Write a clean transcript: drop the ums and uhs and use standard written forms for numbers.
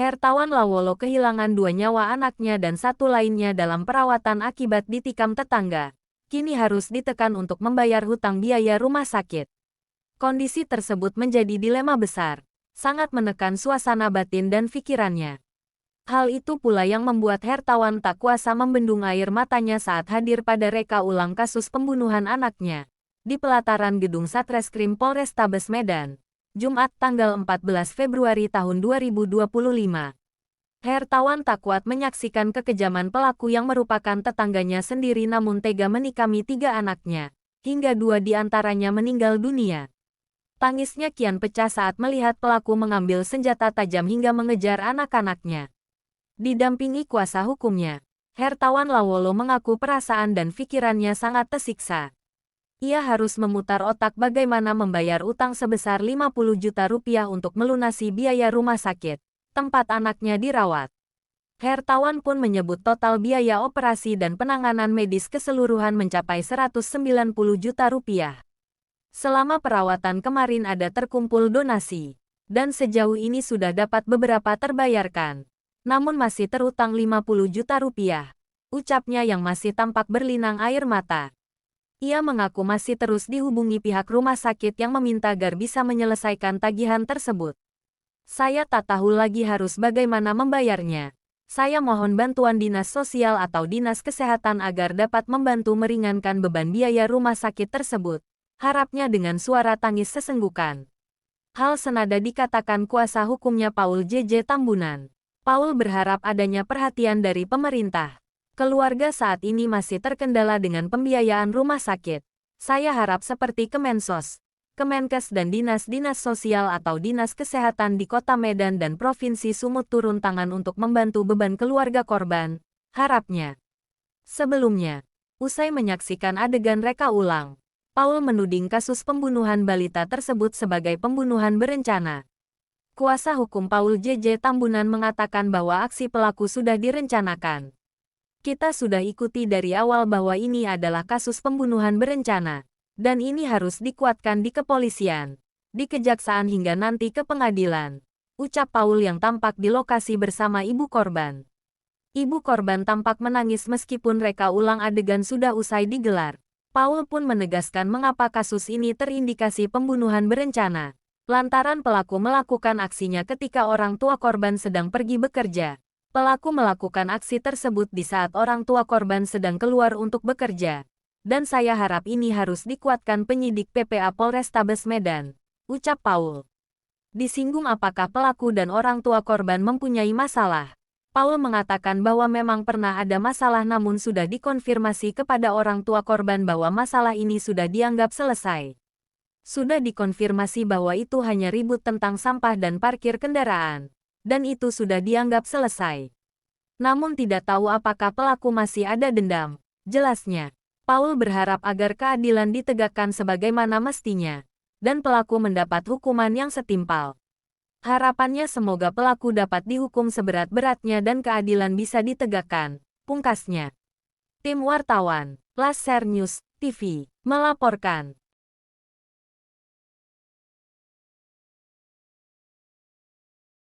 Hertawan Lawolo kehilangan 2 nyawa anaknya dan 1 lainnya dalam perawatan akibat ditikam tetangga. Kini harus ditekan untuk membayar hutang biaya rumah sakit. Kondisi tersebut menjadi dilema besar, sangat menekan suasana batin dan pikirannya. Hal itu pula yang membuat Hertawan tak kuasa membendung air matanya saat hadir pada reka ulang kasus pembunuhan anaknya di pelataran gedung Satreskrim Polrestabes Medan, Jumat tanggal 14 Februari tahun 2025. Hertawan tak kuat menyaksikan kekejaman pelaku yang merupakan tetangganya sendiri namun tega menikami 3 anaknya, hingga 2 diantaranya meninggal dunia. Tangisnya kian pecah saat melihat pelaku mengambil senjata tajam hingga mengejar anak-anaknya. Didampingi kuasa hukumnya, Hertawan Lawolo mengaku perasaan dan pikirannya sangat tersiksa. Ia harus memutar otak bagaimana membayar utang sebesar 50 juta rupiah untuk melunasi biaya rumah sakit tempat anaknya dirawat. Hertawan pun menyebut total biaya operasi dan penanganan medis keseluruhan mencapai 190 juta rupiah. Selama perawatan kemarin ada terkumpul donasi, dan sejauh ini sudah dapat beberapa terbayarkan. Namun masih terutang 50 juta rupiah, ucapnya yang masih tampak berlinang air mata. Ia mengaku masih terus dihubungi pihak rumah sakit yang meminta agar bisa menyelesaikan tagihan tersebut. Saya tak tahu lagi harus bagaimana membayarnya. Saya mohon bantuan dinas sosial atau dinas kesehatan agar dapat membantu meringankan beban biaya rumah sakit tersebut. Harapnya dengan suara tangis sesenggukan. Hal senada dikatakan kuasa hukumnya Paul JJ Tambunan. Paul berharap adanya perhatian dari pemerintah. Keluarga saat ini masih terkendala dengan pembiayaan rumah sakit. Saya harap seperti Kemensos, Kemenkes dan dinas-dinas sosial atau dinas kesehatan di Kota Medan dan Provinsi Sumut turun tangan untuk membantu beban keluarga korban, harapnya. Sebelumnya, usai menyaksikan adegan reka ulang, Paul menuding kasus pembunuhan balita tersebut sebagai pembunuhan berencana. Kuasa hukum Paul JJ Tambunan mengatakan bahwa aksi pelaku sudah direncanakan. Kita sudah ikuti dari awal bahwa ini adalah kasus pembunuhan berencana. Dan ini harus dikuatkan di kepolisian, di kejaksaan hingga nanti ke pengadilan, ucap Paul yang tampak di lokasi bersama ibu korban. Ibu korban tampak menangis meskipun reka ulang adegan sudah usai digelar. Paul pun menegaskan mengapa kasus ini terindikasi pembunuhan berencana, lantaran pelaku melakukan aksinya ketika orang tua korban sedang pergi bekerja. Pelaku melakukan aksi tersebut di saat orang tua korban sedang keluar untuk bekerja. Dan saya harap ini harus dikuatkan penyidik PPA Polrestabes Medan, ucap Paul. Disinggung apakah pelaku dan orang tua korban mempunyai masalah. Paul mengatakan bahwa memang pernah ada masalah namun sudah dikonfirmasi kepada orang tua korban bahwa masalah ini sudah dianggap selesai. Sudah dikonfirmasi bahwa itu hanya ribut tentang sampah dan parkir kendaraan. Dan itu sudah dianggap selesai. Namun tidak tahu apakah pelaku masih ada dendam, jelasnya. Paul berharap agar keadilan ditegakkan sebagaimana mestinya, dan pelaku mendapat hukuman yang setimpal. Harapannya semoga pelaku dapat dihukum seberat-beratnya dan keadilan bisa ditegakkan, pungkasnya. Tim Wartawan, Laser News TV, melaporkan.